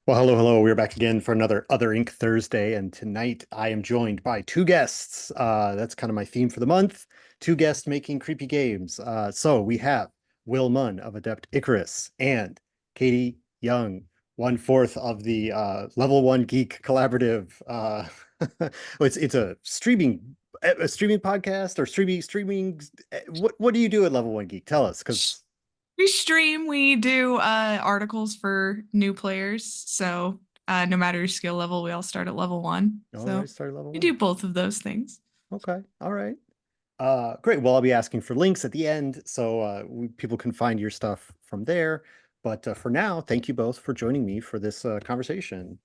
Well, hello, hello. We're back again for another Other Ink Thursday, and tonight I am joined by two guests. That's kind of my theme for the month. Two guests making creepy games. So we have Will Munn of Adept Icarus and Katie Young, one fourth of the Level One Geek Collaborative. It's a streaming podcast or streaming. What do you do at Level One Geek? Tell us, because We stream, we do articles for new players. So no matter your skill level, we all start at level one. all right, So start level we one. do both of those things. Okay, all right. Great. Well, I'll be asking for links at the end so people can find your stuff from there. But for now, thank you both for joining me for this conversation.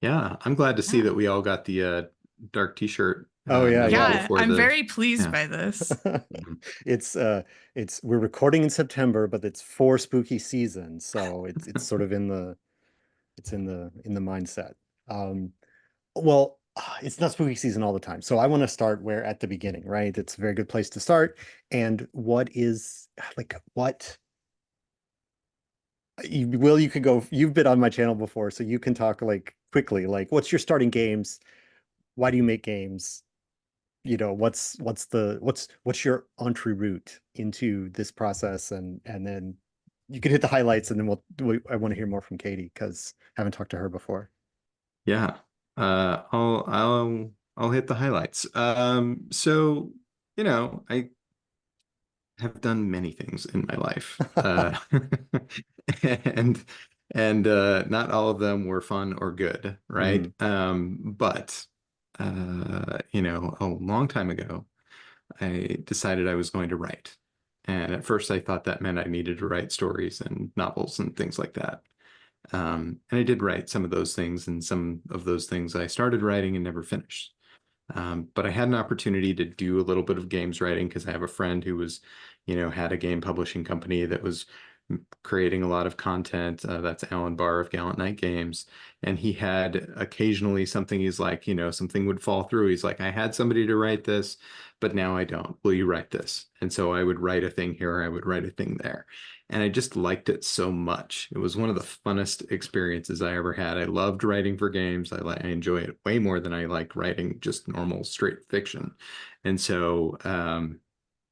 Yeah, I'm glad to see Yeah. that we all got the dark t-shirt Oh yeah, memo yeah. Yeah, before I'm the very pleased yeah. by this. Mhm. It's we're recording in September, but it's for spooky season, so it's sort of in the mindset. Um, well, it's not spooky season all the time, so I want to start where at the beginning, right? It's a very good place to start. And what is like what Will, you could go. You've been on my channel before, so you can talk like quickly. Like, what's your starting games? Why do you make games? What's your entry route into this process, and then you can hit the highlights, and then I want to hear more from Katie because I haven't talked to her before. Yeah. I'll hit the highlights. I have done many things in my life. And not all of them were fun or good, right? Mhm. But a long time ago, I decided I was going to write. And at first, I thought that meant I needed to write stories and novels and things like that. And I did write some of those things, and some of those things I started writing and never finished. But I had an opportunity to do a little bit of games writing because I have a friend who had a game publishing company that was creating a lot of content. That's Alan Barr of Gallant Knight Games. And he had occasionally something he's like, something would fall through. He's like, I had somebody to write this, but now I don't. Will you write this? And so I would write a thing here, I would write a thing there. And I just liked it so much. It was one of the funnest experiences I ever had. I loved writing for games. I enjoy it way more than I like writing just normal straight fiction. And so,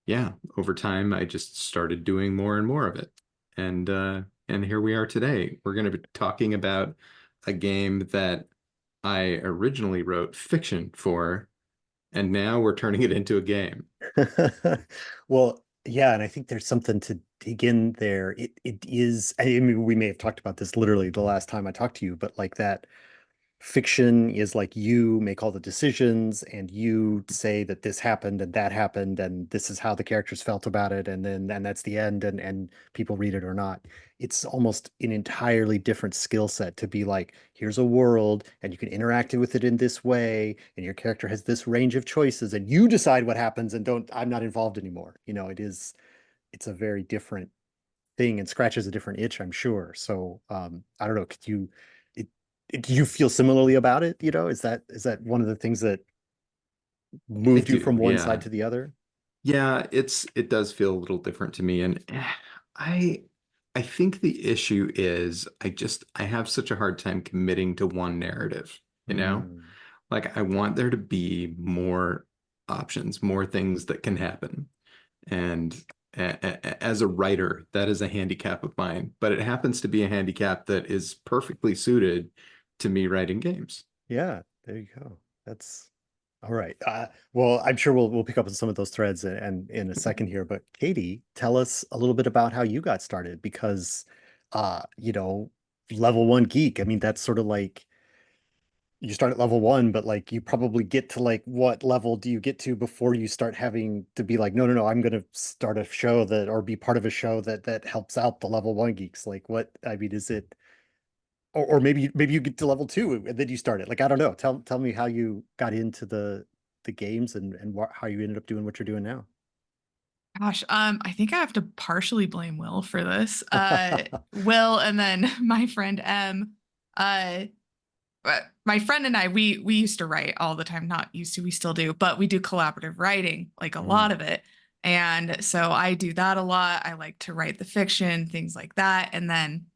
yeah, over time, I just started doing more and more of it. And here we are today. We're going to be talking about a game that I originally wrote fiction for, and now we're turning it into a game. Well, yeah, and I think there's something to dig in there. It is, I mean, we may have talked about this literally the last time I talked to you, but like that fiction is like you make all the decisions and you say that this happened and that happened and this is how the characters felt about it, and that's the end, and people read it or not. It's almost an entirely different skill set to be like, here's a world and you can interact with it in this way, and your character has this range of choices and you decide what happens, and don't I'm not involved anymore. It's a very different thing and scratches a different itch, I'm sure. So I don't know, it, do you feel similarly about it? Is that one of the things that I moved you from do, one side yeah. to the other? Yeah, it does feel a little different to me. And I I think the issue is I have such a hard time committing to one narrative, you know? Mm. Like I want there to be more options, more things that can happen. And as a writer, that is a handicap of mine, but it happens to be a handicap that is perfectly suited to me writing games. Yeah, there you go. That's all right. Well, I'm sure we'll pick up on some of those threads and in a second here. But Katie, tell us a little bit about how you got started, because uh, you know, level one geek. I mean, that's sort of like you start at level one, but like you probably get to like what level do you get to before you start having to be like, no, no, no, I'm gonna start a show that or be part of a show that helps out the level one geeks. Like what I mean, is it or maybe you get to level two and then you start it. Like I don't know. Tell me how you got into the games and how you ended up doing what you're doing now. Gosh, I think I have to partially blame Will for this. Will and then my friend M. Uh, my friend and we used to write all the time. Not used to, we still do, but we do collaborative writing, like a lot Mm. of it. And so I do that a lot. I like to write the fiction, things like that. And then,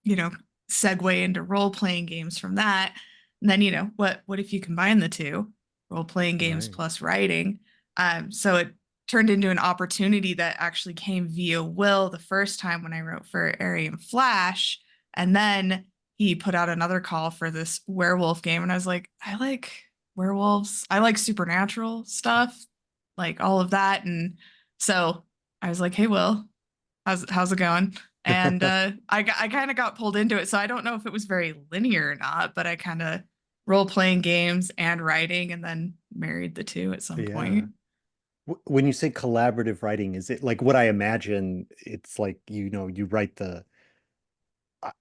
you know, segue into role-playing games from that. And then, what if you combine the two, role-playing games Right. plus writing? So it turned into an opportunity that actually came via Will the first time when I wrote for Arium Flash. And then he put out another call for this werewolf game. And I was like, I like werewolves. I like supernatural stuff, like all of that. And so I was like, hey, Will, how's it going? And I kind of got pulled into it. So I don't know if it was very linear or not, but I kind of role playing games and writing and then married the two at some Yeah. point. When you say collaborative writing, is it like what I imagine? It's like, you write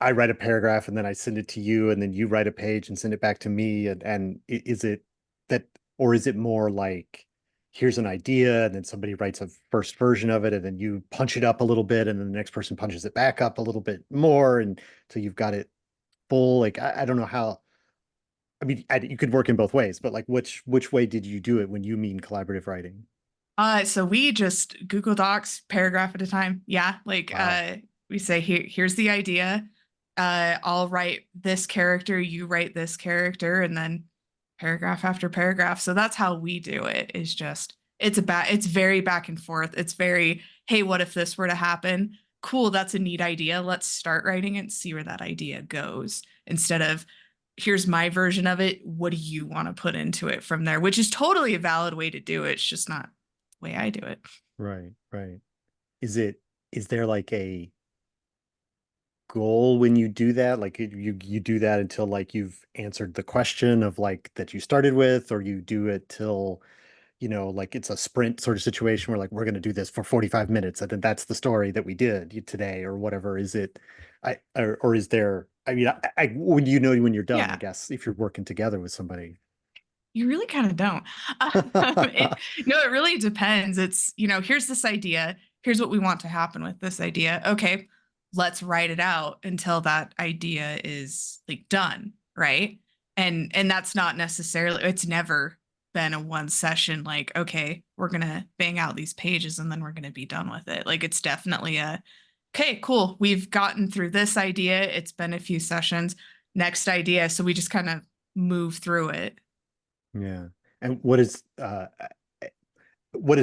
I write a paragraph and then I send it to you, and then you write a page and send it back to me. And is it that, or is it more like, here's an idea and then somebody writes a first version of it and then you punch it up a little bit and then the next person punches it back up a little bit more, and so you've got it full? Like, I don't know how. I mean, you could work in both ways, but like, which way did you do it when you mean collaborative writing? So we just Google Docs paragraph at a time. Yeah. Like Wow. we say here's the idea. I'll write this character, you write this character, and then paragraph after paragraph. So that's how we do it, is just it's very back and forth. It's very, hey, what if this were to happen? Cool, that's a neat idea. Let's start writing it and see where that idea goes. Instead of, here's my version of it. What do you want to put into it from there? Which is totally a valid way to do it. It's just not the way I do it. Right, right. Is there like a goal when you do that? Like, you do that until like you've answered the question of like that you started with, or you do it till, like it's a sprint sort of situation where like we're going to do this for 45 minutes and then that's the story that we did today or whatever? Is it, or is there, I mean, when when you're done, I Yeah, guess, if you're working together with somebody. you really kind of don't. No, it really depends. It's, here's this idea. Here's what we want to happen with this idea. Okay, let's write it out until that idea is like done, right? And that's not necessarily, it's never been a one session like, okay, we're gonna bang out these pages and then we're gonna be done with it. Like it's definitely a, okay, cool. We've gotten through this idea. It's been a few sessions. Next idea. So we just kind of move through it. Yeah. And what does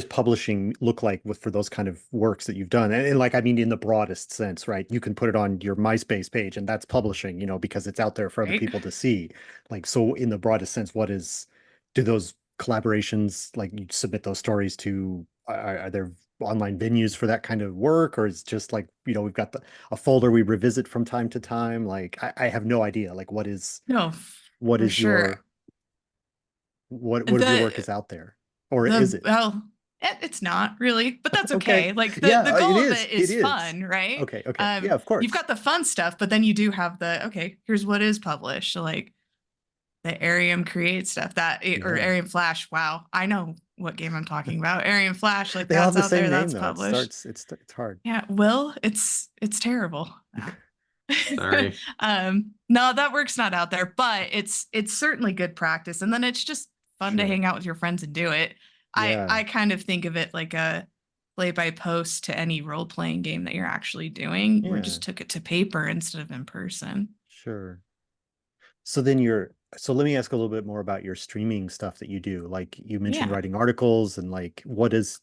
publishing look like for those kind of works that you've done? And like, I mean, in the broadest sense, right? You can put it on your MySpace page and that's publishing, because it's out there for other Right? people to see. Like, so in the broadest sense, do those collaborations, like you submit those stories to, are there online venues for that kind of work? Or is just like, we've got a folder we revisit from time to time? Like, I have no idea. Like, No, what for is sure. what of your work The is out there? Or is the it? well, it's not really, but that's Okay. okay. Like the Yeah, it goal of is. it It is is. fun, right? Okay. Okay. Yeah, of You've course. got the fun stuff, but then you do have the, okay, here's what is published. So like the Arium Create stuff or Yeah. Arium Flash. Wow, I know what game I'm talking about. Arium Flash, like They all have that's the out same there, name that's though. published. It's hard. Yeah, Will, it's terrible. No. Sorry. No, that work's not out there, but it's certainly good practice. And then it's just fun to Sure. hang out with your friends and do it. Yeah. I kind of think of it like a play by post to any role playing game that you're actually doing. We Yeah. just took it to paper instead of in person. Sure. So let me ask a little bit more about your streaming stuff that you do. Like, you mentioned Yeah. writing articles, and like, what does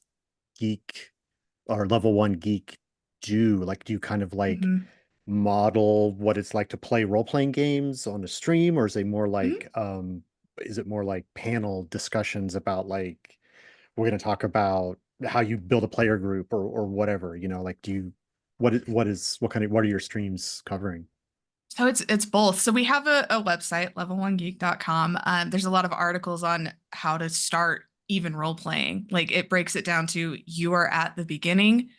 geek or level one geek do? Like, do you kind of like Hmm. model what it's like to play role-playing games on a stream, or Hmm. is it more like panel discussions about, like, we're going to talk about how you build a player group, or whatever, like, what are your streams covering? So it's both. So we have a website, level1geek.com. There's a lot of articles on how to start even role playing. Like it breaks it down to, you are at the beginning.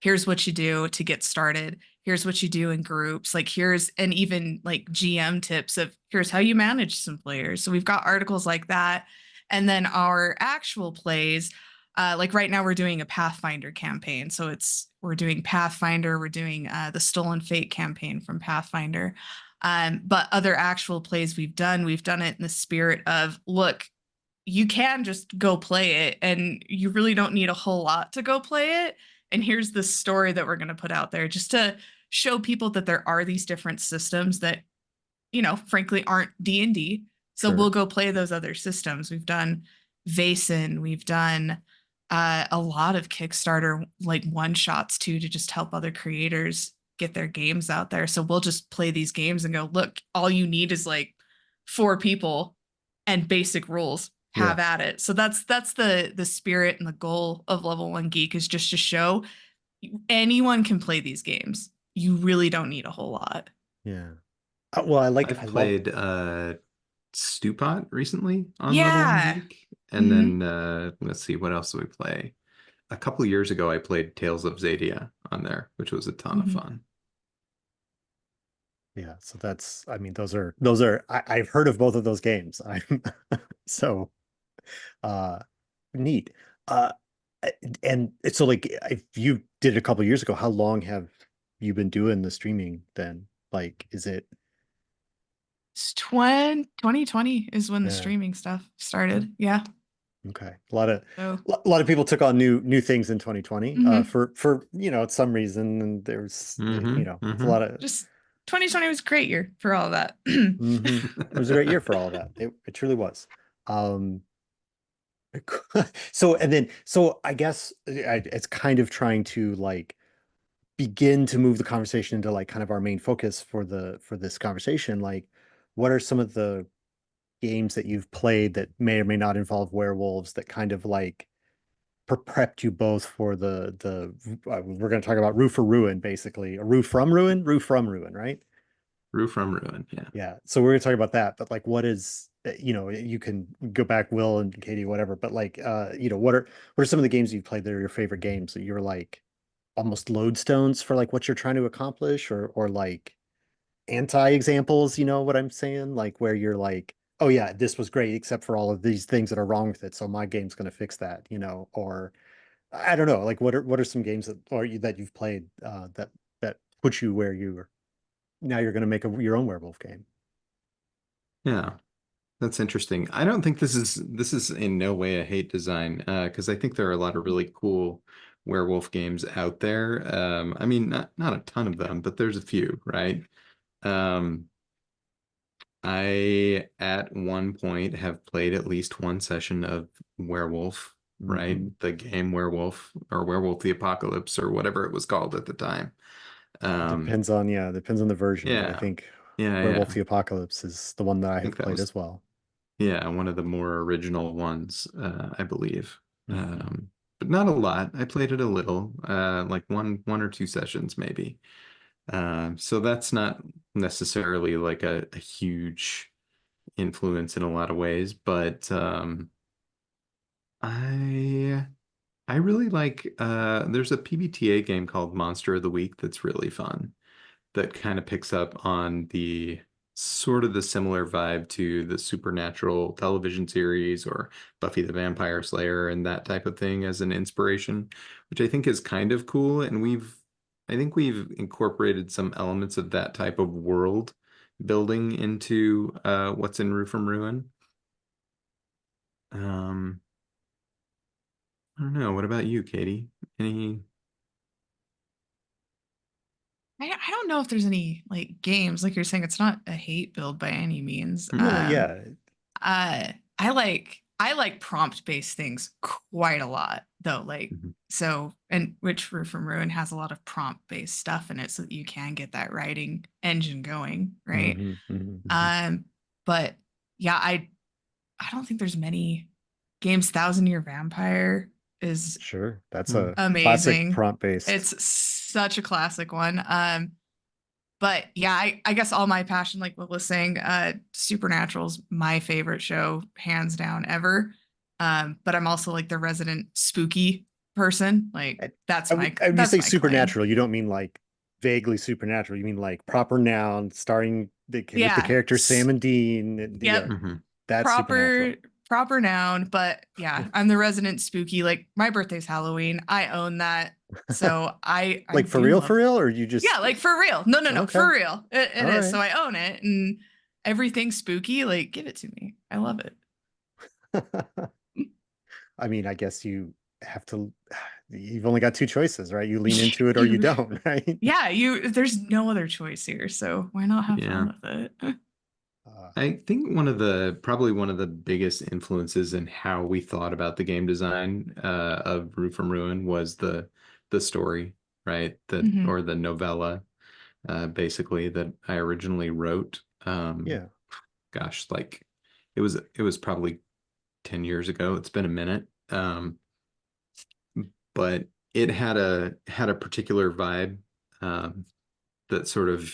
Here's what you do to get started. Here's what you do in groups. Like and even like GM tips of, here's how you manage some players. So we've got articles like that. And then our actual plays, like right now we're doing a Pathfinder campaign. So we're doing Pathfinder, we're doing the Stolen Fate campaign from Pathfinder. But other actual plays we've done it in the spirit of, look, you can just go play it and you really don't need a whole lot to go play it. And here's the story that we're going to put out there just to show people that there are these different systems that, frankly aren't D&D. So Sure. we'll go play those other systems. We've done Vason, we've done a lot of Kickstarter like one shots too, to just help other creators get their games out there. So we'll just play these games and go, look, all you need is like 4 people and basic rules. Have Yeah. at it. So that's the spirit and the goal of Level 1 Geek, is just to show anyone can play these games. You really don't need a whole lot. Yeah. Well, I I've love. played Stewpot recently on Level 1 Yeah. Geek. And Mhm. then let's see, what else do we play? A couple years ago, I played Tales of Xadia on there, which was a ton of Mhm. fun. Yeah. So that's, I mean, those are I've heard of both of those games. I'm so uh neat. Uh and it's so like if you did it a couple years ago, how long have you been doing the streaming then? Like, is it? It's 2020 is when the Yeah. streaming stuff started. Yeah. Okay. A lot of people took on new things in 2020 Mhm. for some reason, and there's Mm-hmm. it's a lot of. Just 2020 was a great year for all of that. It was a great year for all of that. It truly was. Um so I guess it's kind of trying to like begin to move the conversation into like kind of our main focus for this conversation. Like, what are some of the games that you've played that may or may not involve werewolves that kind of like prepped you both for the we're going to talk about Rue for Ruin, basically, a Rue from Ruin, right? Rue from Ruin, yeah. Yeah. So we're going to talk about that, but like, what is, you can go back, Will and Katie, whatever, but like, what are some of the games you've played that are your favorite games that you're like almost lodestones for like what you're trying to accomplish, or like anti-examples, you know what I'm saying? Like where you're like, oh yeah, this was great except for all of these things that are wrong with it, so my game's going to fix that, or I don't know, like what are some games that you've played that put you where you are now you're going to make your own werewolf game. Yeah, that's interesting. I don't think this is in no way a hate design, because I think there are a lot of really cool werewolf games out there. I mean, not a ton of them, but there's a few, right? Um, I at one point have played at least one session of Werewolf, right? Mhm. The game Werewolf or Werewolf the Apocalypse or whatever it was called at the time. Um, Depends on the version, but I yeah, think yeah. Werewolf the Apocalypse is the one that I I think have that played was, as well. yeah, one of the more original ones, I believe. Mhm. But not a lot. I played it a little, like one or two sessions maybe. So that's not necessarily like a huge influence in a lot of ways, but I I really like there's a PBTA game called Monster of the Week that's really fun, that kind of picks up on the sort of the similar vibe to the Supernatural television series or Buffy the Vampire Slayer and that type of thing as an inspiration, which I think is kind of cool. And I think we've incorporated some elements of that type of world building into what's in Rue from Ruin. Um, I don't know. What about you, Katie? Any? I don't know if there's any like games, like you're saying, it's not a hate build by any means. No, yeah, I like prompt based things quite a lot though. Like, Mhm. so, and which Rue from Ruin has a lot of prompt based stuff in it so that you can get that writing engine going, right? hmm hmm Mhm. But yeah, I don't think there's many games. Thousand Year Vampire is Sure. That's Hmm. a classic amazing. prompt-based. It's such a classic one. But yeah, I guess all my passion, like what was saying, Supernatural's my favorite show, hands down ever. But I'm also like the resident spooky person. Like And and you that's say my claim. supernatural, you don't mean like vaguely supernatural. You mean like proper noun, starring with the Yeah. characters Sam and Dean. And yeah, Yep. Mhm. that's Proper supernatural. proper noun, but yeah, I'm the resident spooky. Like my birthday's Halloween. I own that. So I Like do for love. real, or you Yeah, just like for real. No, no, no, okay. for real. It All is. So right. I own it and everything spooky, like give it to me. I love it. I mean, I guess you have to. you've only got two choices, right? You lean into it or you You, don't, right? yeah, there's no other choice here, so why not have Yeah. fun with it? Uh, I think probably one of the biggest influences in how we thought about the game design of Rue from Ruin was the story, right? Hmm. Or the novella, basically, that I originally wrote. yeah. Gosh, like it was probably 10 years ago. It's been a minute. But it had a particular vibe um, that sort of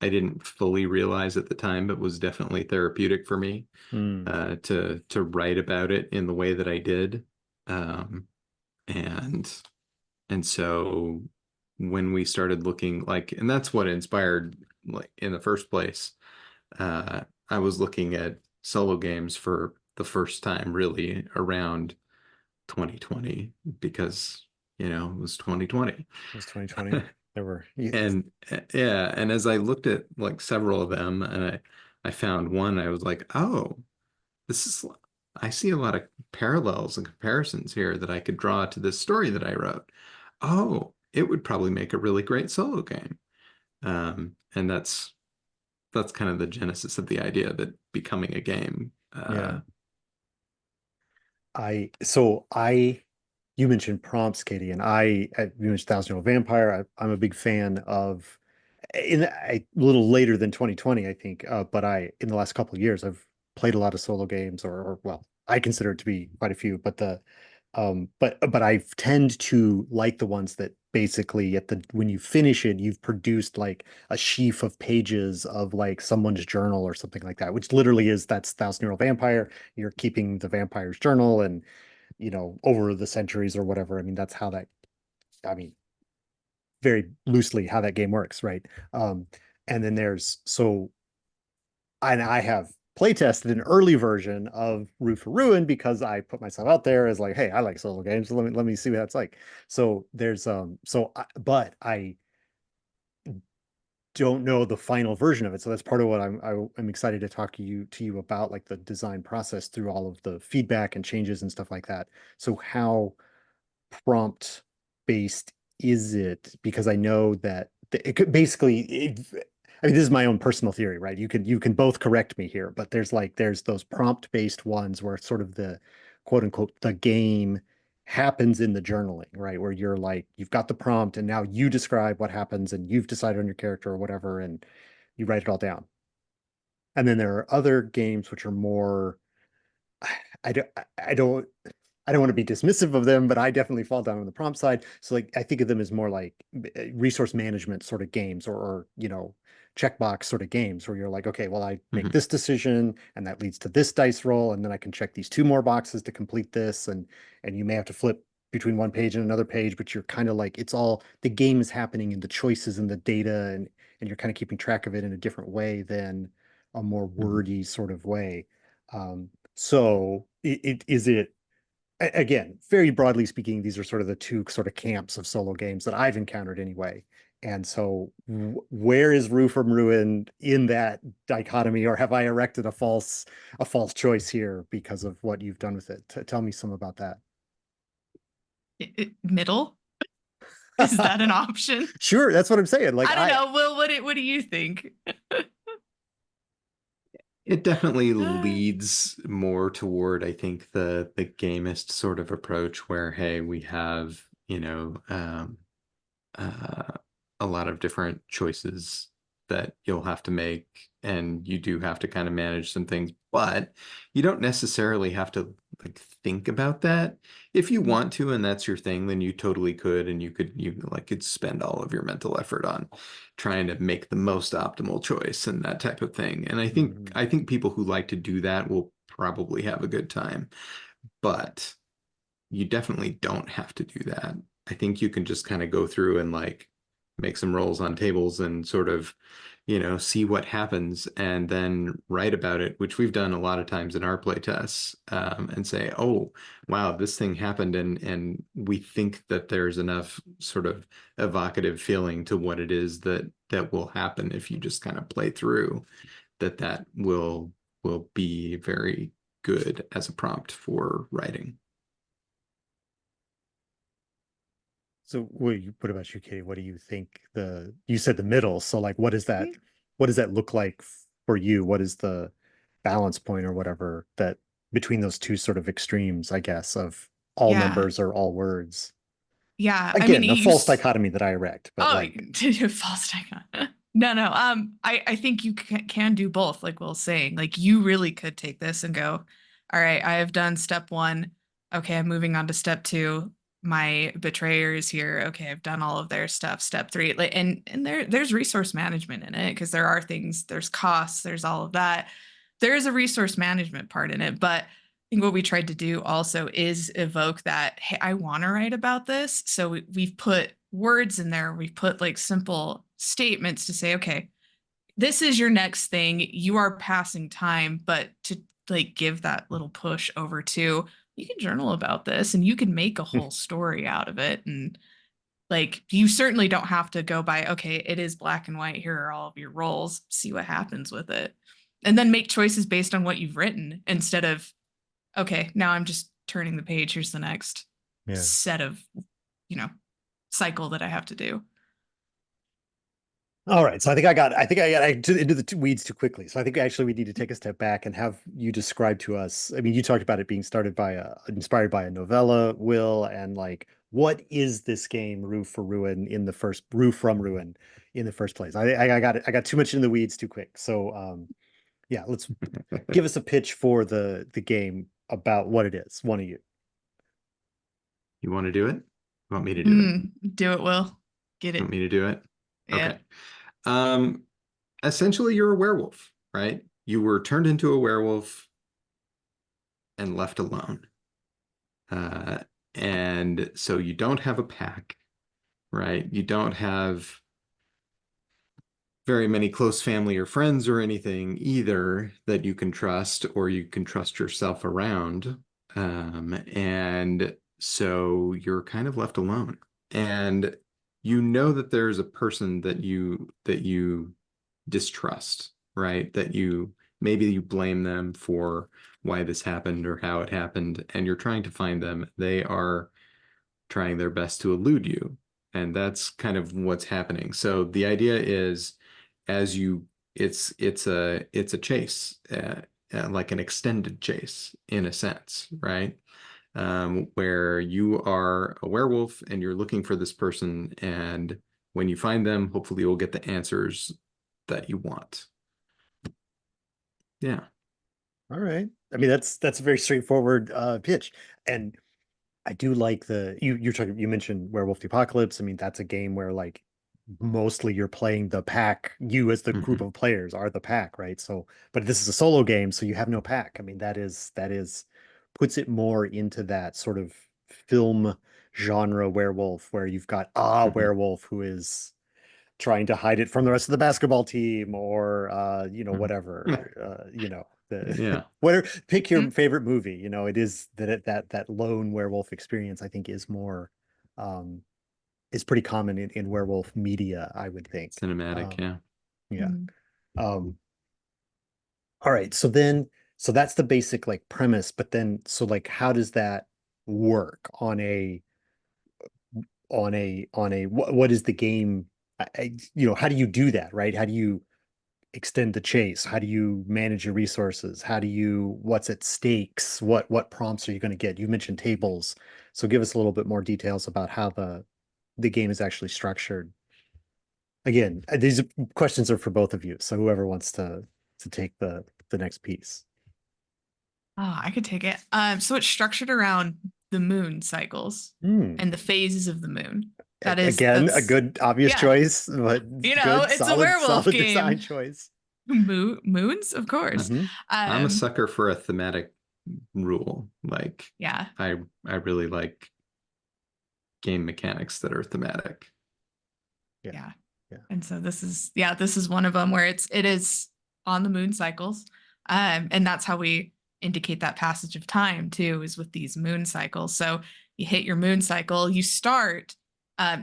I didn't fully realize at the time, but was definitely therapeutic for me Mm, to write about it in the way that I did. Um, and and so when we started looking like, and that's what inspired, like, in the first place, I was looking at solo games for the first time really around 2020 because it was 2020. it was 2020. There were, yeah, And yeah, and as I looked at like several of them and I found one, I was like, oh, this is I see a lot of parallels and comparisons here that I could draw to this story that I wrote. Oh, it would probably make a really great solo game. And that's kind of the genesis of the idea of it becoming a game. yeah. I you mentioned prompts, Katie, and you mentioned Thousand Year Old Vampire. I'm a big fan of, a little later than 2020, I think. But in the last couple of years, I've played a lot of solo games, or well, I consider it to be quite a few. But I tend to like the ones that basically when you finish it, you've produced like a sheaf of pages of like someone's journal or something like that, which literally that's Thousand Year Old Vampire. You're keeping the vampire's journal, and over the centuries or whatever. I mean, that's how that. I mean, very loosely how that game works, right? Um, and then and I have play tested an early version of Rue for Ruin because I put myself out there as like, hey, I like solo games. So let me see what that's like. So but I don't know the final version of it. So that's part of what I'm excited to talk to you about, like the design process through all of the feedback and changes and stuff like that. So how prompt based is it? Because I know that it could I mean, this is my own personal theory, right? You can both correct me here, but there's those prompt based ones where sort of the quote unquote the game happens in the journaling, right? Where you're like, you've got the prompt and now you describe what happens and you've decided on your character or whatever, and you write it all down. And then there are other games which are more, I don't, I don't, I don't want to be dismissive of them, but I definitely fall down on the prompt side. So like I think of them as more like resource management sort of games, or checkbox sort of games where you're like, okay, well, I make Mhm, this decision and that leads to this dice roll, and then I can check these two more boxes to complete this, and you may have to flip between one page and another page, but you're kind of like it's all the game is happening in the choices and the data, and you're kind of keeping track of it in a different way than a more mhm. wordy sort of way. So is it again, very broadly speaking, these are sort of the two sort of camps of solo games that I've encountered anyway. And so, where is Rue from Ruin in that dichotomy, or have I erected a false choice here because of what you've done with it? Tell me some about that. Middle, is that an option? Sure, that's what I'm saying. Like I don't know. Well, what do you think? It definitely Uh, leads more toward, I think, the gamist sort of approach where, hey, we have, uh, a lot of different choices that you'll have to make, and you do have to kind of manage some things, but you don't necessarily have to like think about that. If you mhm, want to, and that's your thing, then you totally could, and you could spend all of your mental effort on trying to make the most optimal choice and that type of thing. And I think mhm, I think people who like to do that will probably have a good time, but you definitely don't have to do that. I think you can just kind of go through and like make some rolls on tables and sort of, see what happens and then write about it, which we've done a lot of times in our play tests, and say, oh, wow, this thing happened, and we think that there's enough sort of evocative feeling to what it is that will happen if you just kind of play through that will be very good as a prompt for writing. So what about you, Katie? What do you think you said the middle. So like what does that look like for you? What is the balance point or whatever that between those two sort of extremes, I guess, of all Yeah. numbers or all words? Yeah. I mean, Again, a you false dichotomy that I erect, but oh, like, false dichotomy. No, no. I think you can do both, like Will's saying. Like you really could take this and go, all right, I have done step one. Okay, I'm moving on to step two. My betrayer is here. Okay, I've done all of their stuff. Step three. Like and there's resource management in it because there are things, there's costs, there's all of that. There is a resource management part in it, but I think what we tried to do also is evoke that, hey, I want to write about this. So we've put words in there. We've put like simple statements to say, okay, this is your next thing. You are passing time, but to like give that little push over to, you can journal about this and you can make a whole story out of it. And like, you certainly don't have to go by, okay, it is black and white. Here are all of your roles. See what happens with it. And then make choices based on what you've written instead of, okay, now I'm just turning the page. Here's the next yeah. set of, cycle that I have to do. All right. So I into the weeds too quickly. So I think actually we need to take a step back and have you describe to us. I mean, you talked about it being inspired by a novella, Will, and like, what is this game, Rue From Ruin in the first place? I got it. I got too much in the weeds too quick. So yeah, let's give us a pitch for the game about what it is. One of you. You want to do it? You want me to do it? Do it, Will. Get You it. want me to do it? Yeah. Okay. Um, Essentially, you're a werewolf, right? You were turned into a werewolf and left alone. Uh, and so you don't have a pack, right? You don't have very many close family or friends or anything either that you can trust or you can trust yourself around. And so you're kind of left alone. And you know that there's a person that you distrust, right? That maybe you blame them for why this happened or how it happened, and you're trying to find them. They are trying their best to elude you. And that's kind of what's happening. So the idea is as you it's a chase, like an extended chase in a sense, right? Where you are a werewolf and you're looking for this person, and when you find them, hopefully you'll get the answers that you want. Yeah. All right. I mean, that's a very straightforward pitch. And I do like you mentioned Werewolf the Apocalypse. I mean, that's a game where like mostly you're playing the pack. You as the group Mhm. of players are the pack, right? So, but this is a solo game, so you have no pack. I mean, that is puts it more into that sort of film genre werewolf where you've got a Mhm. werewolf who is trying to hide it from the rest of the basketball team or Mhm. whatever the Yeah. whatever, pick your Mhm. favorite movie. It is that lone werewolf experience, I think, um is pretty common in werewolf media, I would think. Cinematic, um yeah. yeah. All right, so that's the basic like premise, but then so like how does that work on a what is the game? How do you do that, right? How do you extend the chase? How do you manage your resources? What's at stakes? What prompts are you going to get? You mentioned tables, so give us a little bit more details about how the game is actually structured. Again, these questions are for both of you, so whoever wants to take the next piece. Oh, I could take it. So it's structured around the moon cycles Hmm. and the phases of the moon. Again, a That's good obvious yeah. choice, but good, It's a werewolf solid design game. choice. Moons, of course. Hmm. I'm a Um, sucker for a thematic rule. Like yeah, I really like game mechanics that are thematic. Yeah, yeah. yeah. And so this is one of them where it is on the moon cycles. And that's how we indicate that passage of time too, is with these moon cycles. So you hit your moon cycle, you start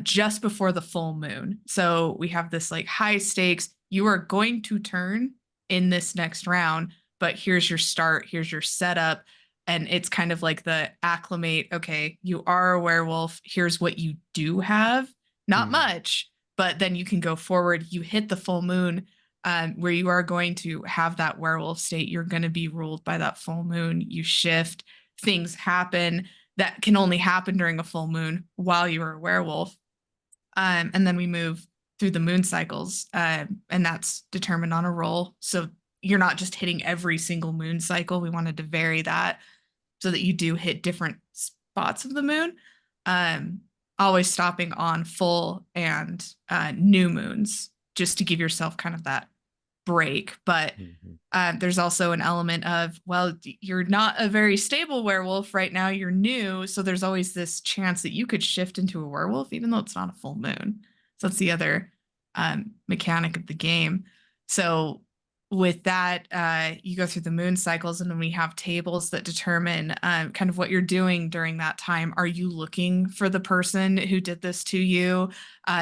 just before the full moon. So we have this like high stakes. You are going to turn in this next round, but here's your start, here's your setup. And it's kind of like the acclimate, okay, you are a werewolf. Here's what you do have. Not much, but then you can go forward. You hit the full moon, where you are going to have that werewolf state. You're going to be ruled by that full moon. You shift, things happen that can only happen during a full moon while you are a werewolf. And then we move through the moon cycles, and that's determined on a roll. So you're not just hitting every single moon cycle. We wanted to vary that so that you do hit different spots of the moon, always stopping on full and new moons, just to give yourself kind of that break. But there's also an element of, well, you're not a very stable werewolf right now. You're new. So there's always this chance that you could shift into a werewolf, even though it's not a full moon. So that's the other mechanic of the game. So with that, you go through the moon cycles, and then we have tables that determine kind of what you're doing during that time. Are you looking for the person who did this to you?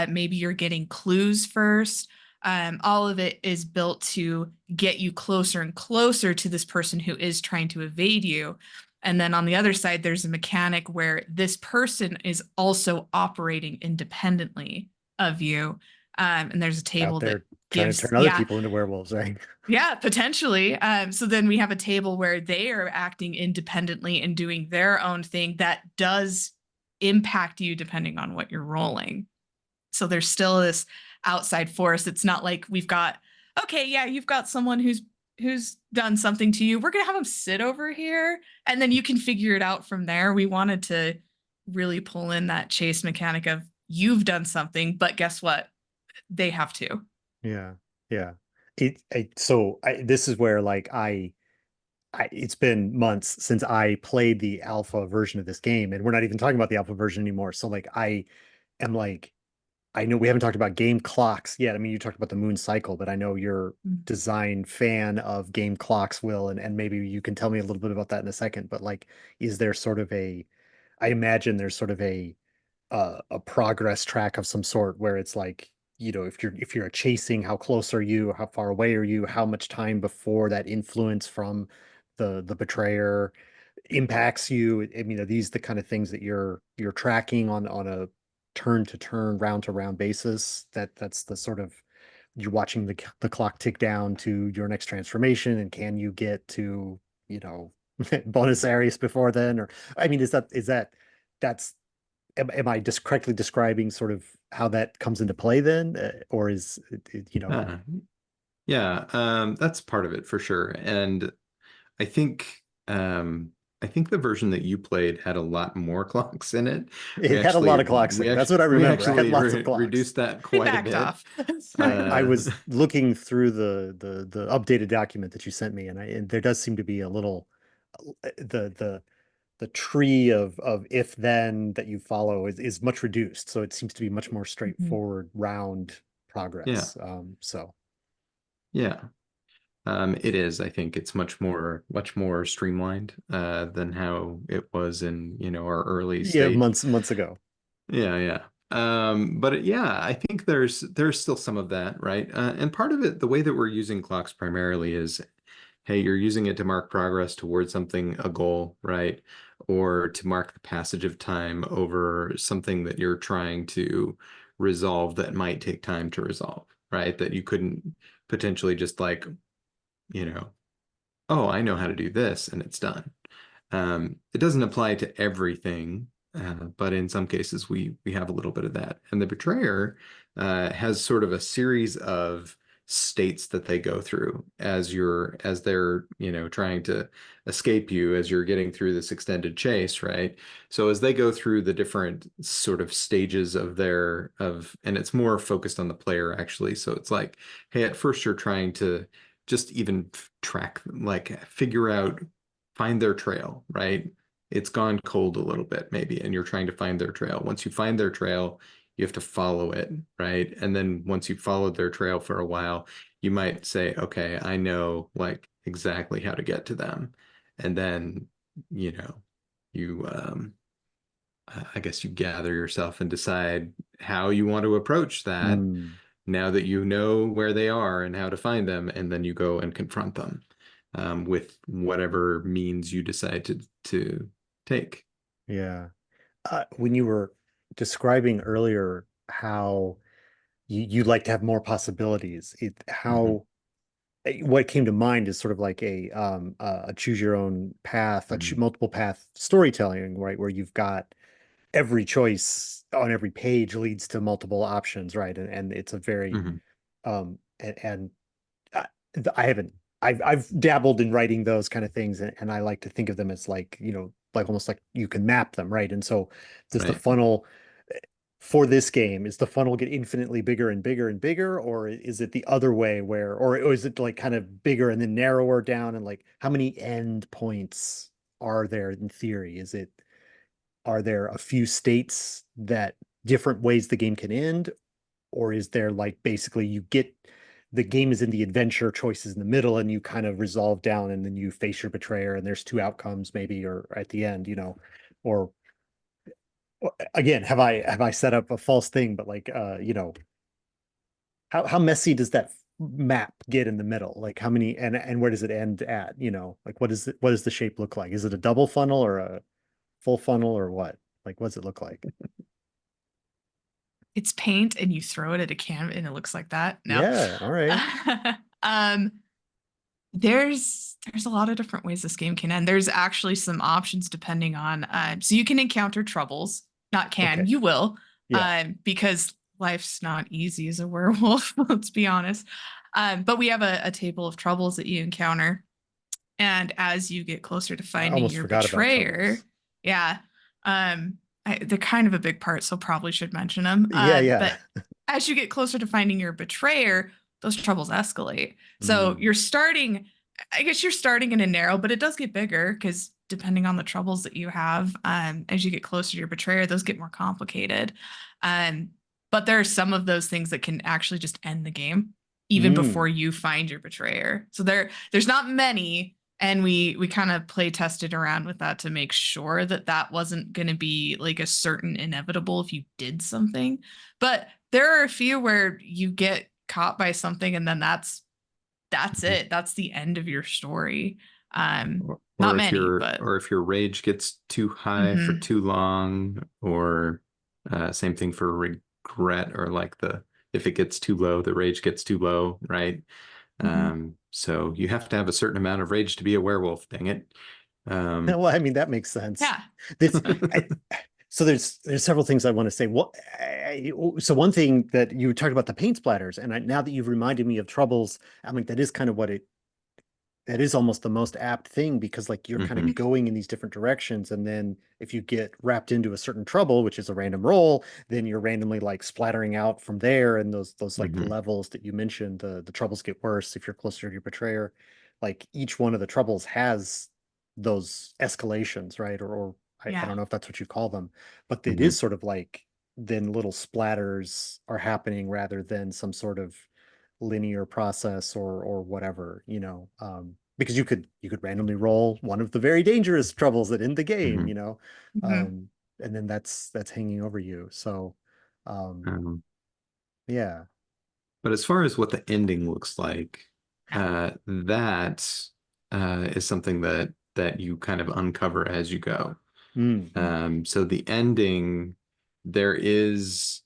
Maybe you're getting clues first. All of it is built to get you closer and closer to this person who is trying to evade you. And then on the other side, there's a mechanic where this person is also operating independently of you. And there's a table Out there that trying gives, to turn other people into werewolves, right? yeah, potentially. So then we have a table where they are acting independently and doing their own thing that does impact you depending on what you're rolling. So there's still this outside force. It's not like we've got, okay, yeah, you've got someone who's done something to you. We're gonna have them sit over here, and then you can figure it out from there. We wanted to really pull in that chase mechanic of, you've done something, but guess what? They have to. Yeah, yeah. This is where like it's been months since I played the alpha version of this game, and we're not even talking about the alpha version anymore. So like I am like, I know we haven't talked about game clocks yet. I mean, you talked about the moon cycle, but I know you're design fan of game clocks, Will, and maybe you can tell me a little bit about that in a second. But like, is there sort of I imagine there's sort of a progress track of some sort where it's like, if you're chasing, how close are you, how far away are you, how much time before that influence from the betrayer impacts you. I mean, are these the kind of things that you're tracking on a turn to turn, round to round basis? That's the sort of, you're watching the clock tick down to your next transformation, and can you get to, bonus areas before then? Or I mean, that's am I just correctly describing sort of how that comes into play then? Or is Uh, yeah, that's part of it for sure. And I think I think the version that you played had a lot more clocks in it. it had a lot of clocks in it. That's what I We remember. I had actually lots of clocks. reduced that We quite a backed bit. off. I was looking through the updated document that you sent me, and there does seem to be a little the tree of if then that you follow is much reduced. So it seems to be much more straightforward, round Yeah, progress. So yeah. It is. I think it's much more streamlined than how it was in, our early yeah, stage. months ago. Yeah, yeah. But yeah, I think there's still some of that, right? And part of it, the way that we're using clocks primarily is, hey, you're using it to mark progress towards something, a goal, right? Or to mark the passage of time over something that you're trying to resolve that might take time to resolve, right? That you couldn't potentially just like, oh, I know how to do this and it's done. It doesn't apply to everything, but in some cases we have a little bit of that. And the betrayer has sort of a series of states that they go through as they're trying to escape you as you're getting through this extended chase, right? So as they go through the different sort of stages and it's more focused on the player actually. So it's like, hey, at first you're trying to just even track, like figure out, find their trail, right? It's gone cold a little bit maybe, and you're trying to find their trail. Once you find their trail, you have to follow it, right? And then once you've followed their trail for a while, you might say, okay, I know like exactly how to get to them. And then, you I guess you gather yourself and decide how you want to approach that Hmm. now that you know where they are and how to find them, and then you go and confront them. with whatever means you decide to take. Yeah. When you were describing earlier how you like to have more possibilities, Mm-hmm. what came to mind is sort of like a choose your own path, Mm-hmm. multiple path storytelling, right? Where you've got every choice on every page leads to multiple options, right? And it's a very Mm-hmm. and I, I haven't I've dabbled in writing those kind of things, and I like to think of them as like, like almost like you can map them, right? And so does the Right. funnel for this game, is the funnel get infinitely bigger and bigger and bigger, or is it the other way where, or is it like kind of bigger and then narrower down, and like how many end points are there in theory? Are there a few states that different ways the game can end, or is there like basically the game is in the adventure choices in the middle and you kind of resolve down and then you face your betrayer and there's two outcomes maybe, or at the end, or again, have I set up a false thing, but like how messy does that map get in the middle? Like how many, and where does it end at? Like what does the shape look like? Is it a double funnel or a full funnel or what? Like what does it look like? It's paint and you throw it at a canvas and it looks like that. No. Yeah, all right. um, there's a lot of different ways this game can end. There's actually some options depending on so you can encounter troubles. Not Okay. can, you will. Yeah. Because life's not easy as a werewolf, let's be honest. But we have a table of troubles that you encounter. And as you get closer to I finding almost your forgot about betrayer, troubles. yeah, they're kind of a big part, so probably should mention them. Yeah, yeah. But as you get closer to finding your betrayer, those troubles escalate. So Mm. I guess you're starting in a narrow, but it does get bigger because depending on the troubles that you have, as you get closer to your betrayer, those get more complicated. Um, but there are some of those things that can actually just end the game even before Mm. you find your betrayer. So there's not many, and we kind of play tested around with that to make sure that that wasn't going to be like a certain inevitable if you did something. But there are a few where you get caught by something and then that's Mhm. it. That's the end of your story. Um, Or not if many, your but or if your rage gets too high for mhm, too long, or same thing for regret, or like the if it gets too low, the rage gets too low, right? mhm. So you have to have a certain amount of rage to be a werewolf, dang it. Um, Well, I mean, that makes sense. Yeah. This, so there's several things I want to say. So one thing that you talked about the paint splatters, and now that you've reminded me of troubles, I mean, that is kind of that is almost the most apt thing, because like you're kind of mhm, going in these different directions, and then if you get wrapped into a certain trouble, which is a random roll, then you're randomly like splattering out from there, and those like mhm, levels that you mentioned, the troubles get worse if you're closer to your betrayer. Like each one of the troubles has those escalations, right? Or I Yeah. don't know if that's what you call them, but it mhm, is sort of like then little splatters are happening rather than some sort of linear process or whatever, because you could randomly roll one of the very dangerous troubles that end the game, mhm. Mhm. um, and then that's hanging over you. So, um, Um, yeah. but as far as what the ending looks like, Yeah. that is something that you kind of uncover as you go. Mm. So the ending, there is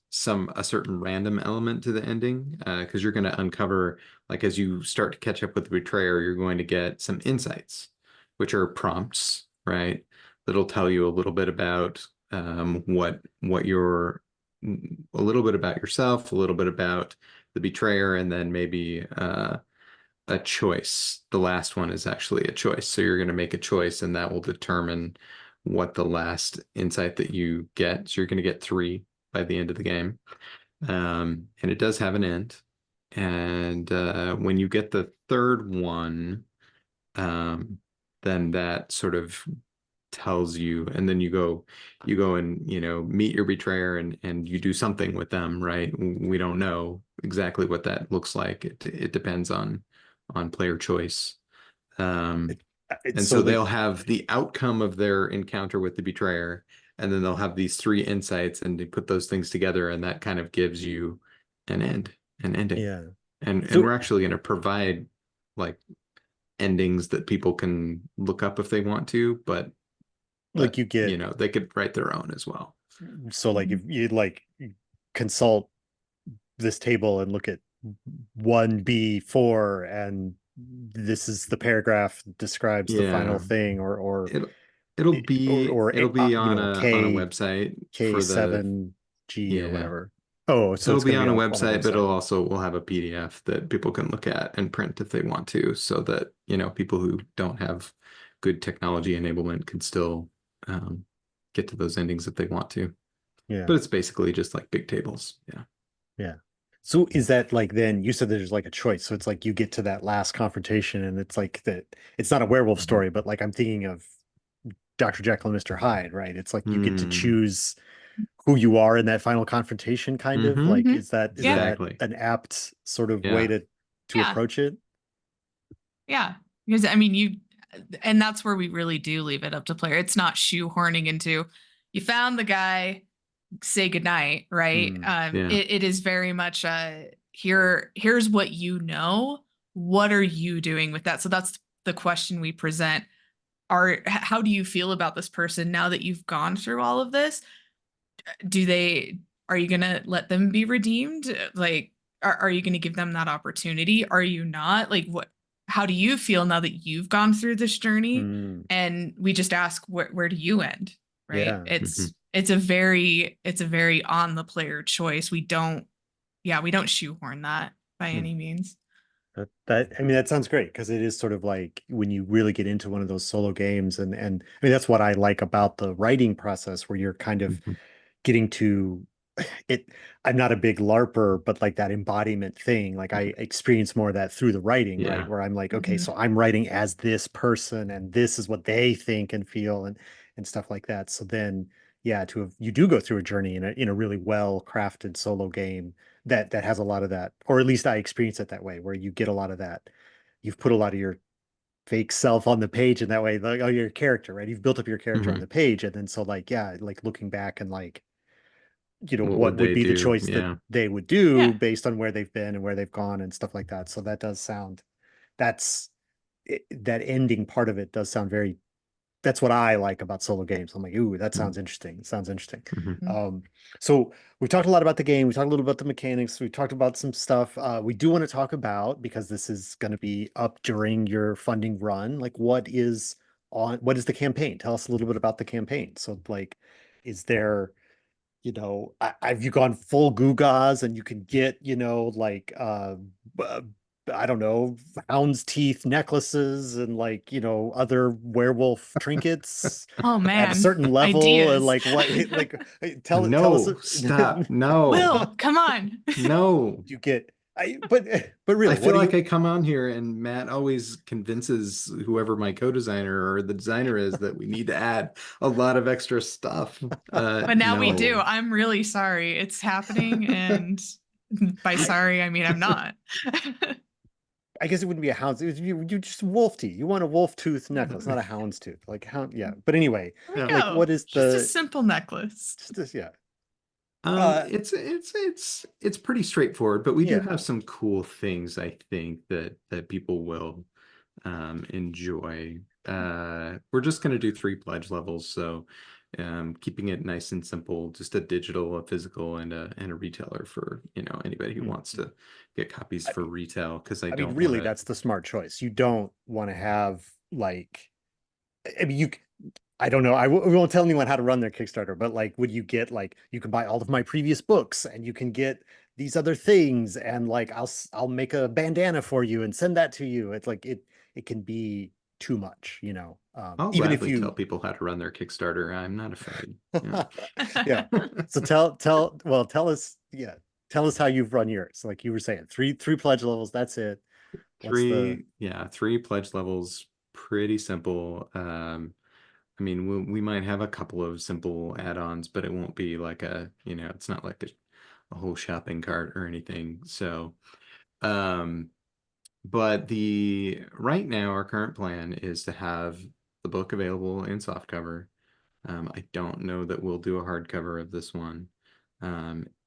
a certain random element to the ending, because you're going to uncover, like as you start to catch up with the betrayer, you're going to get some insights, which are prompts, right? That'll tell you a little bit about what you're a little bit about yourself, a little bit about the betrayer, and then maybe a choice. The last one is actually a choice. So you're going to make a choice, and that will determine what the last insight that you get. So you're going to get three by the end of the game. And it does have an end. And when you get the third one, um, then that sort of tells you, and then you go and meet your betrayer, and you do something with them, right? We don't know exactly what that looks like. It depends on player choice. um It's and so so that they'll have the outcome of their encounter with the betrayer, and then they'll have these three insights, and they put those things together, and that kind of gives you an ending. yeah. And So we're actually going to provide like endings that people can look up if they want to, but Like you get, they could write their own as well. so like if Mhm. you like consult this table and look at 1B4 and this is the paragraph that describes the final Yeah, thing it'll it'll be or it'll be you know on a K website for the K7G or yeah. whatever. Oh, so It'll it's be going to be on a on a website, but website. it'll also will have a PDF that people can look at and print if they want to, so that, people who don't have good technology enablement can still get to those endings if they want to. Yeah. But it's basically just like big tables. Yeah. Yeah. So is that like then you said there's like a choice. So it's like you get to that last confrontation and it's like that it's not a werewolf story, but like I'm thinking of Dr. Jekyll and Mr. Hyde, right? It's like you get to Hmm. choose who you are in that final confrontation, kind of Mm-hmm. like Mhm. is Yeah. that Exactly. an apt sort of way Yeah. to Yeah. approach it? Yeah. Because I mean, and that's where we really do leave it up to player. It's not shoehorning into, you found the guy, say goodnight, right? Hmm. Yeah. It is very much here's what you know. What are you doing with that? So that's the question we present. How do you feel about this person now that you've gone through all of this? Do they Are you gonna let them be redeemed? Like, are you gonna give them that opportunity? Are you not? Like, what how do you feel now that you've gone through this journey? Hmm. And we just ask, where do you end? Right? Yeah. Hmm. It's a very on the player choice. We don't shoehorn that by Hmm. any means. That I mean that sounds great because it is sort of like when you really get into one of those solo games and I mean that's what I like about the writing process where you're kind of Hmm. getting to it. I'm not a big LARPer, but like that embodiment thing, like I experience more of that through the writing, right? Yeah. Where I'm like, okay, Mhm. so I'm writing as this person and this is what they think and feel and stuff like that. So then yeah, to have you do go through a journey in a really well crafted solo game that has a lot of that, or at least I experience it that way, where you get a lot of that. You've put a lot of your fake self on the page in that way, like oh, your character, right? You've built up your character on Hmm. the page, and then so like yeah, like looking back and like What what would would they be the do? choice that Yeah. they would do Yeah. based on where they've been and where they've gone and stuff like that. So that does sound that's that ending part of it does sound very that's what I like about solo games. I'm like, ooh, that sounds interesting. It sounds interesting. Hmm. Mhm. Um, so we've talked a lot about the game. We talked a little about the mechanics. We talked about some stuff. We do want to talk about, because this is going to be up during your funding run, like what is the campaign? Tell us a little bit about the campaign. So like, is there have you gone full Gugas and you can get, like uh, I don't know, hound's teeth necklaces and like, other werewolf trinkets Oh at a man, certain level and ideas. like what like tell us No, stop. No, Will, come on. no. you get but I really, what feel do like you I come on here and Matt always convinces whoever my co-designer or the designer is that we need to add a lot of extra stuff. But now we do. No. I'm really sorry. It's happening, and by I sorry, I mean I'm not. I guess it wouldn't be a hound's you just wolf teeth. You want a wolf tooth necklace, not a hound's tooth. Like hound, yeah. But anyway, There we Yeah. like go. what is Just a the simple necklace. just this yeah. Uh It's pretty straightforward, but we do yeah. have some cool things I think that people will enjoy. We're just going to do 3 pledge levels, so keeping it nice and simple, just a digital, a physical, and a retailer for anybody who wants Mhm. to get copies for retail, because I I mean, don't want really, to. that's the smart choice. You don't want to have like, I mean, I don't know. We won't tell anyone how to run their Kickstarter, but like, would you get like, you can buy all of my previous books and you can get these other things and like, I'll make a bandana for you and send that to you. It's like, it can be too much, I'll even if gladly tell you, people how to run their Kickstarter. I'm not afraid. Yeah. yeah. So tell us, yeah, tell us how you've run yours. Like you were saying, three pledge levels. That's it. What's the, Yeah, 3 pledge levels, pretty simple. I mean, we might have a couple of simple add-ons, but it won't be like it's not like a whole shopping cart or anything. So, um, but the right now, our current plan is to have the book available in softcover. I don't know that we'll do a hardcover of this one.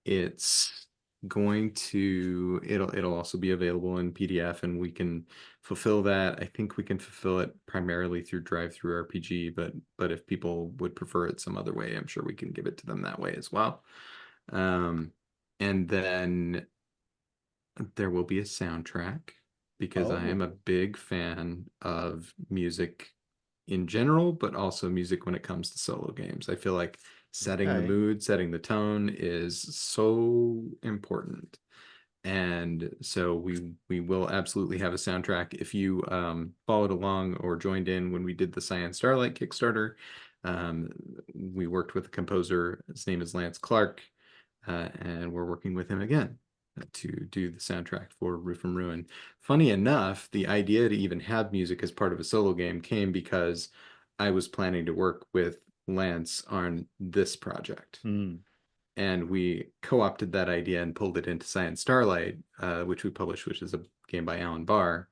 It's going to it'll also be available in PDF, and we can fulfill that. I think we can fulfill it primarily through Drive-Through RPG, but if people would prefer it some other way, I'm sure we can give it to them that way as well. And then there will be a soundtrack, because I am Oh, a big fan of music in general, but also music when it comes to solo games. I feel like setting the okay. mood, setting the tone is so important. And so we will absolutely have a soundtrack. If you followed along or joined in when we did the Cyan Starlight Kickstarter, we worked with a composer. His name is Lance Clark, and we're working with him again to do the soundtrack for Rue From Ruin. Funny enough, the idea to even have music as part of a solo game came because I was planning to work with Lance on this project. Mm. And we co-opted that idea and pulled it into Cyan Starlight, which we published, which is a game by Alan Barr,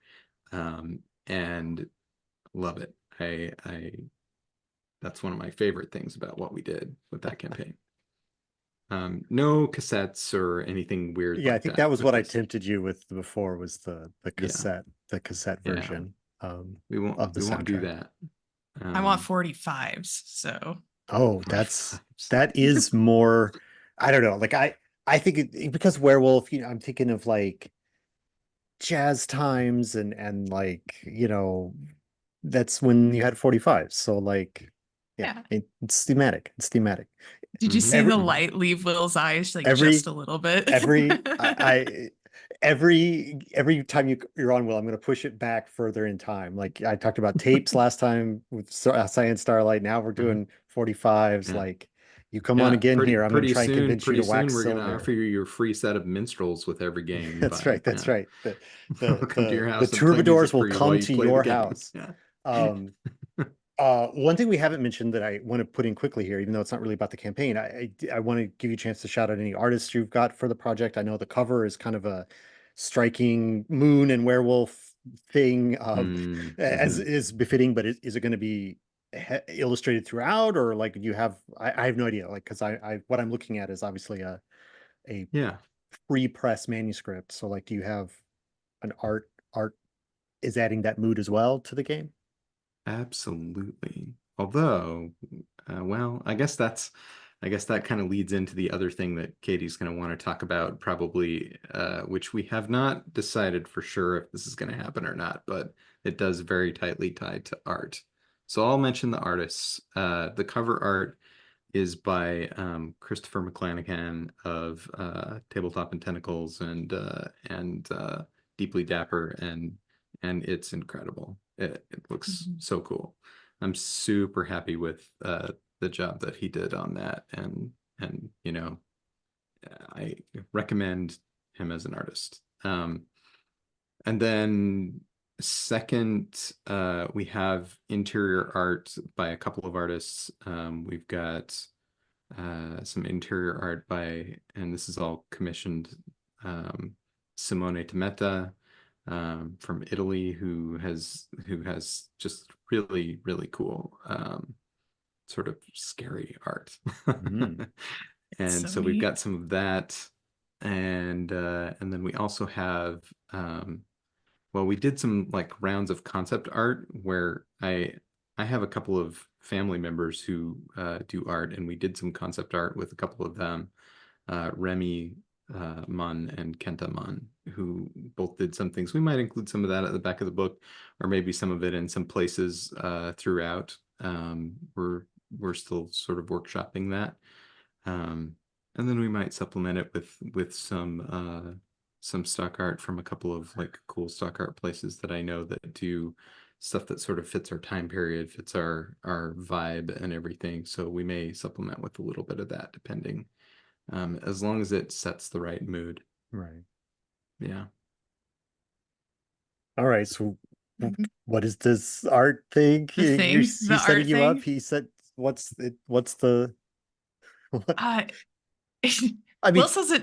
and love it. I that's one of my favorite things about what we did with that campaign. No cassettes or anything weird Yeah, I like think that that was with what I this. tempted you with before was Yeah, the cassette yeah. version We of the won't do soundtrack. that. I want Um, 45s, so Oh, 45s. that is more, I don't know. Like I think because werewolf, I'm thinking of like jazz times and like, that's when you had 45s. So like, yeah, yeah. it's thematic. It's thematic. Did you see Mhm, the Every mhm. light leave Will's eyes like just every a little bit? every I every time you're on, Will, I'm going to push it back further in time. Like I talked about tapes last time with Science Starlight. Now we're Uh-huh. doing 45s. Yeah. Like you come on Yeah, again here, I'm going to try and convince you pretty to soon wax we're gonna offer cylinder. you your free set of minstrels with every game you That's buy. right. That's Yeah. right. The We'll come to your the house and play troubadours music will for you while come you to play the your game. house. Yeah. Um, one thing we haven't mentioned that I want to put in quickly here, even though it's not really about the campaign, I want to give you a chance to shout out any artists you've got for the project. I know the cover is kind of a striking moon and werewolf thing, as Mm-hmm. is befitting, but is it going to be illustrated throughout, or like do you have? I have no idea. Like because I what I'm looking at is obviously a Yeah, free press manuscript. So like, do you have an art is adding that mood as well to the game? absolutely. Although, well, I guess that kind of leads into the other thing that Katie's going to want to talk about, probably, which we have not decided for sure if this is going to happen or not, but it does very tightly tied to art. So I'll mention the artists. The cover art is by Christopher McClanahan of Tabletop and Tentacles and Deeply Dapper, and it's incredible. It looks Mhm. so cool. I'm super happy with the job that he did on that, and I recommend him as an artist. And then second, we have interior art by a couple of artists. We've got some interior art by, and this is all commissioned, Simone Tametta, from Italy, who has just really, really cool sort of scary art. Mm. It's And so so we've neat. got some of that. And then we also have well, we did some like rounds of concept art where I have a couple of family members who do art, and we did some concept art with a couple of them, Remy Munn and Kenta Munn, who both did some things. We might include some of that at the back of the book, or maybe some of it in some places throughout. We're still sort of workshopping that. Um, and then we might supplement it with some stock art from a couple of like cool stock art places that I know that do stuff that sort of fits our time period, fits our vibe and everything. So we may supplement with a little bit of that, depending, as long as it sets the right mood. Right. Yeah. All right. So Mhm. what is this art thing? The thing, the He's setting art you up. thing. He said, what's the, what? Uh, I Will mean, says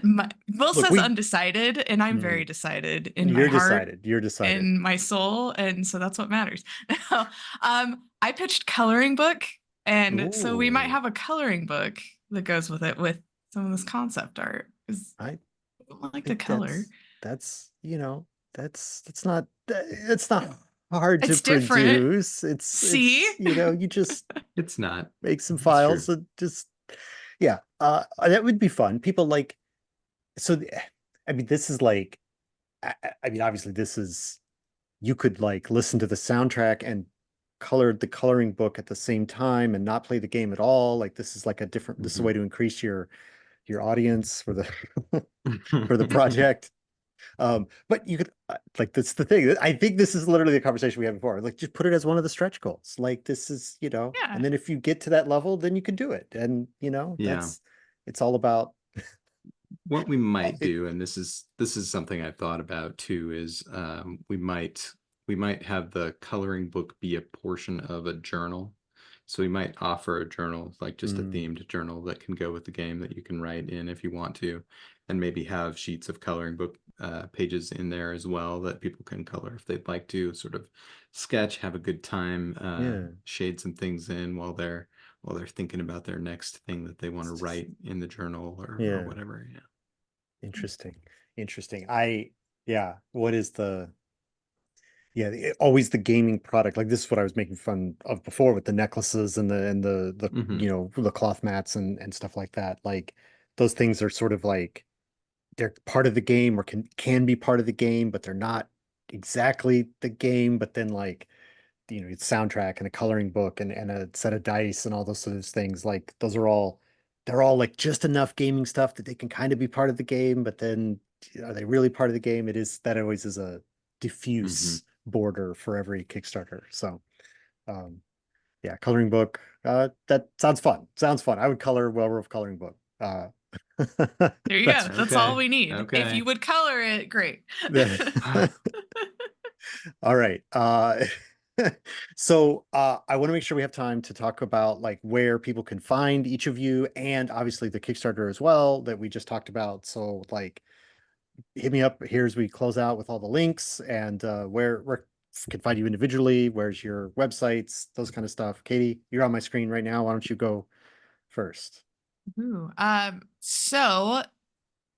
Will look, says undecided, and I'm very mm, decided in my you're heart, decided. You're decided. in my soul, and so that's what matters. I pitched coloring book, and so we might Ooh, have a coloring book that goes with it with some of this concept art. 'Cause I don't like the think color. that's you know that's not it's not hard to It's different. produce. See? It's you know you just It's not. make some It's true. files and just yeah that would be fun. People like so I mean this is like I mean obviously this is you could like listen to the soundtrack and color the coloring book at the same time and not play the game at all. Like this is like a different this is a way to increase your audience for the for the project. But you could like that's the thing. I think this is literally the conversation we had before. Like just put it as one of the stretch goals. Like this is, you know, and Yeah. then if you get to that level, then you can do it. And you know, Yeah. that's it's all about What we might it. do, and this is something I've thought about too, is we might have the coloring book be a portion of a journal. So we might offer a journal, like just a Mm, themed journal that can go with the game that you can write in if you want to, and maybe have sheets of coloring book pages in there as well that people can color if they'd like to, sort of sketch, have a good time, yeah. shade some things in while they're thinking about their next thing that they want to write in the journal or Yeah. whatever. Yeah. Interesting. Interesting. Yeah, what is the yeah, always the gaming product. Like this is what I was making fun of before with the necklaces and the Hmm. you know, the cloth mats and stuff like that. Like those things are sort of like they're part of the game or can be part of the game, but they're not exactly the game. But then like you know, it's soundtrack and a coloring book and a set of dice and all those sort of things. Like those are all they're all like just enough gaming stuff that they can kind of be part of the game, but then are they really part of the game? It is that always is a Hmm. diffuse border for every Kickstarter. So um yeah, coloring book. That sounds fun. Sounds fun. I would color werewolf coloring book. There you That's go. That's all Okay. we need. If you Okay. would color it, great. all right. So I want to make sure we have time to talk about like where people can find each of you and obviously the Kickstarter as well that we just talked about. So like hit me up here as we close out with all the links and where can find you individually, where's your websites, those kind of stuff. Katie, you're on my screen right now. Why don't you go first? Ooh, so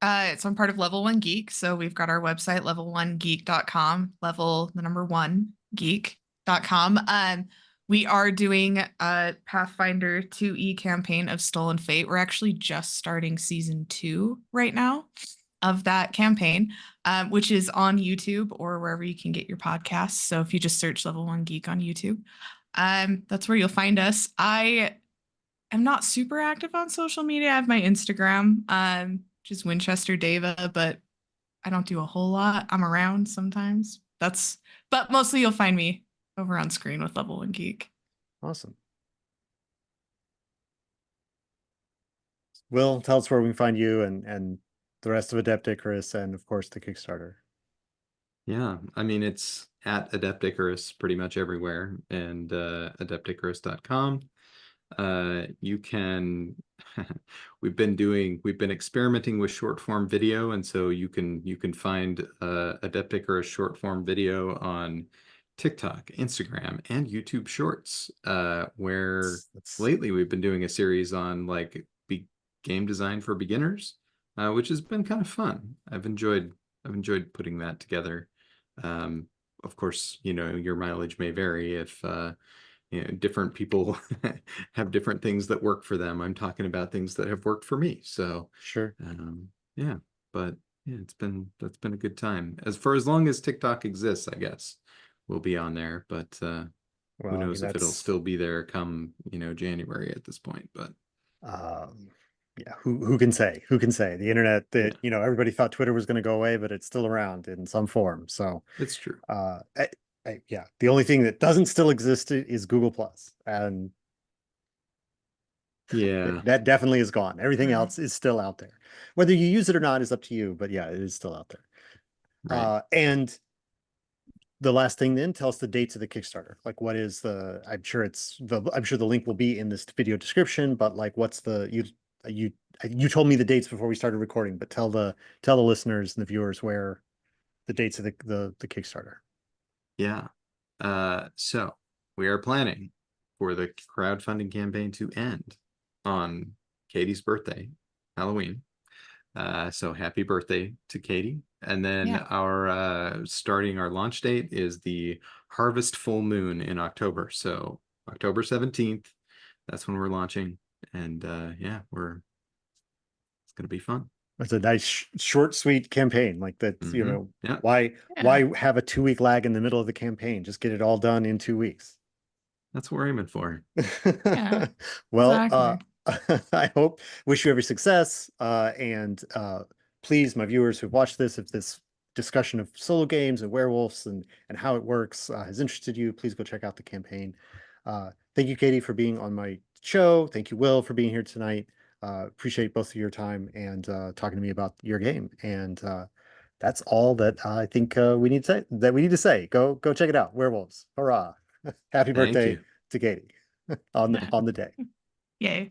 I'm part of Level One Geek. So we've got our website, level1geek.com, level the number one geek.com. We are doing a Pathfinder 2E campaign of Stolen Fate. We're actually just starting season 2 right now of that campaign, which is on YouTube or wherever you can get your podcasts. So if you just search Level One Geek on YouTube, that's where you'll find us. I'm not super active on social media. I have my Instagram, which is Winchester Dava, but I don't do a whole lot. I'm around sometimes. But mostly you'll find me over on screen with Level One Geek. Awesome. Will, tell us where we can find you and the rest of AdeptIcarus and of course the Kickstarter. Yeah, I mean it's at AdeptIcarus pretty much everywhere and adepticarus.com. You can we've been experimenting with short form video, and so you can find AdeptIcarus short form video on TikTok, Instagram, and YouTube Shorts, where That's lately we've been doing a series on like game design for beginners, which has been kind of fun. I've enjoyed putting that together. Um, of course, your mileage may vary if different people have different things that work for them. I'm talking about things that have worked for me. So, sure. yeah, but yeah, that's been a good time. As long as TikTok exists, I guess we'll be on there. But who Well, I mean knows if it'll that's still be there come, January at this point. But um yeah, who can say? Who can say? The internet that, yeah, you know, everybody thought Twitter was going to go away, but it's still around in some form. So, it's true. uh yeah, the only thing that doesn't still exist is Google Plus, and Yeah, that definitely is gone. Everything True. else is still out there. Whether you use it or not is up to you, but yeah, it is still out there. right. And the last thing then, tell us the dates of the Kickstarter. Like what is I'm sure the link will be in this video description, but like what's you you told me the dates before we started recording, but tell the listeners and the viewers where the dates of the Kickstarter. Yeah. So we are planning for the crowdfunding campaign to end on Katie's birthday, Halloween. So happy birthday to Katie. And then Yeah. our starting our launch date is the harvest full moon in October. So October 17th, that's when we're launching. And yeah, it's gonna be fun. It's a nice short, sweet campaign like that. You Mm-hmm. know, Yeah, why Yeah. have a 2 week lag in the middle of the campaign? Just get it all done in 2 weeks. that's what we're aiming for. Yeah. Well, Exactly. I wish you every success. And please, my viewers who've watched this, if this discussion of solo games and werewolves and how it works has interested you, please go check out the campaign. Thank you, Katie, for being on my show. Thank you, Will, for being here tonight. Appreciate both of your time and talking to me about your game. And that's all that I think we need to say. Go check it out. Werewolves. Hurrah. Happy Thank birthday you. to Katie on the day. Yay.